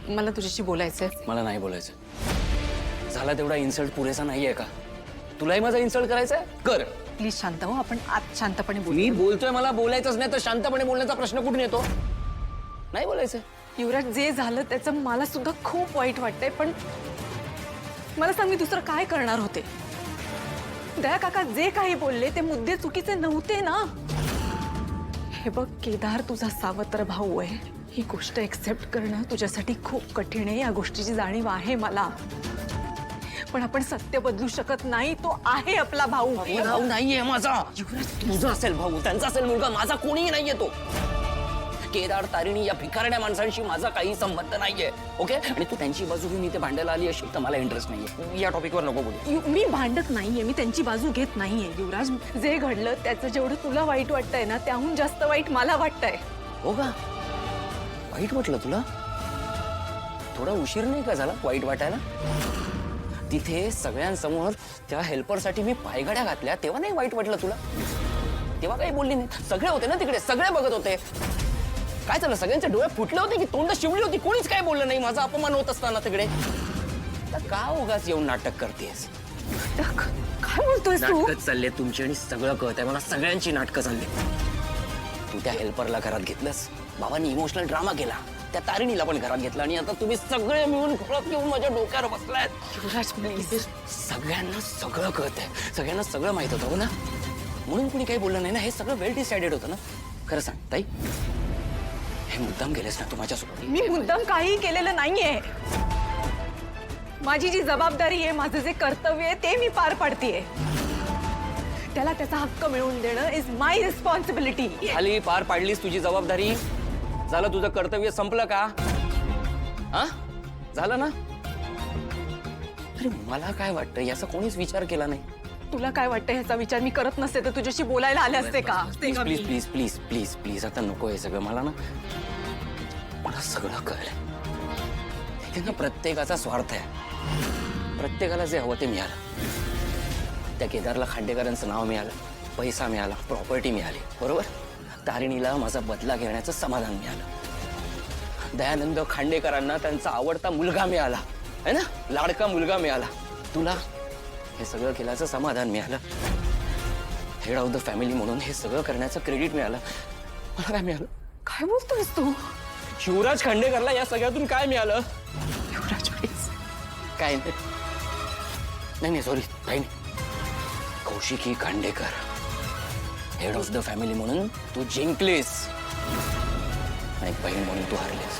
मला तुझ्याशी बोलायचंय. मला नाही बोलायचं. झाला तेवढा इन्सल्ट पुरेसा नाहीये का? तुलाही माझा इन्सल्ट करायचा आहे? कर. प्लीज शांत हो, आपण आत शांतपणे मी बोलू. बोलतोय, मला बोलायचंच नाही तर शांतपणे बोलण्याचा प्रश्न कुठून येतो? नाही बोलायचं. युवराज, जे झालं त्याचं मला सुद्धा खूप वाईट वाटतंय, पण मला सांग, मी दुसरं काय करणार होते? दया काका जे काही बोलले ते मुद्दे चुकीचे नव्हते ना. हे बघ केदार तुझा सावत्र भाऊ आहे. ही गोष्ट एक्सेप्ट करणं तुझ्यासाठी खूप कठीण आहे. या गोष्टीची जाणीव आहे मला, पण आपण सत्य बदलू शकत नाही. तो आहे आपला भाऊ. भाऊ नाहीये माझा. तुझा असेल भाऊ, त्यांचा असेल मुलगा, माझा कोणीही नाहीये तो. केदार, तारिणी या भिकारड्या माणसांशी माझा काही संबंध नाहीये. ओके? आणि तू त्यांची बाजू घेऊन इथे भांडायला आली असेल तर मला इंटरेस्ट नाहीये. या टॉपिकवर नको बोलू. मी भांडत नाहीये, मी त्यांची बाजू घेत नाहीये. युवराज, जे घडलं त्याचं जेवढं तुला वाईट वाटतंय ना, त्याहून जास्त वाईट मला वाटतंय. हो का? वाईट वाटलं तुला? थोडा उशीर नाही का झाला वाईट वाटायला? तिथे सगळ्यांसमोर त्या हेल्परसाठी मी पायघड्या घातल्या तेव्हा नाही वाईट वाटलं तुला? तेव्हा काही बोलली नाही. सगळे होते ना तिकडे, सगळे बघत होते. काय झालं? सगळ्यांचे डोळे फुटले होते की तोंड शिवली होती? कोणीच काय बोललं नाही माझा अपमान होत असताना तिकडे. तर का उगाच येऊन नाटक करतेस? काय बोलतोयस तू? नाटकच चालले तुमची आणि सगळं कळतंय मला. सगळ्यांची नाटकं चालली. तू त्या हेल्परला घरात घेतलंस, बाबांनी इमोशनल ड्रामा केला, त्या तारिणीला पण घरात घेतला आणि आता तुम्ही सगळे मिळून घरात घेऊन माझ्या डोक्यावर बसलायत. युवराज प्लीज. सगळ्यांना सगळं कळतंय, सगळ्यांना सगळं माहित होतं हो ना, म्हणून कुणी काही बोललं नाही ना. हे सगळं वेल डिसाइडेड होतं ना. खरं सांग ताई, हे मुद्दाम केलेस ना तू माझ्यासोबत? मी मुद्दाम काही केलेलं नाहीये. माझी जी जबाबदारी आहे, माझं जे कर्तव्य आहे ते मी पार पाडतेय. त्याला त्याचा हक्क मिळवून देणं इज माय रिस्पॉन्सिबिलिटी. खाली पार पाडलीस तुझी जबाबदारी, झालं तुझं कर्तव्य संपलं का? हा झालं ना? अरे मला काय वाटतं याचा कोणीच विचार केला नाही. तुला काय वाटतं ह्याचा विचार मी करत नसते तर तुझ्याशी बोलायला आले असते का? Please please please please please please आता नको हे सगळं. मला ना, मला सगळं कळलं. इथे ना प्रत्येकाचा स्वार्थ आहे. प्रत्येकाला जे हवं ते मिळालं. त्या केदारला खांडेकरांचं नाव मिळालं, पैसा मिळाला, प्रॉपर्टी मिळाली, बरोबर? तारिणीला माझा बदला घेण्याचं समाधान मिळालं. दयानंद खांडेकरांना त्यांचा आवडता मुलगा मिळाला, है ना, लाडका मुलगा मिळाला. तुला हे सगळं केल्याचं समाधान मिळालं. हेड ऑफ द फॅमिली म्हणून हे सगळं करण्याचं क्रेडिट मिळालं. मला काय मिळालं? काय बोलतोयस तू? शिवराज खांडेकरला या सगळ्यातून काय मिळालं? युवराज प्लीज. काय नाही सॉरी काही नाही. Kaushiki Khandekar head of the family म्हणून तू जिंकलीस, आणि बहीण म्हणून तू हरलीस.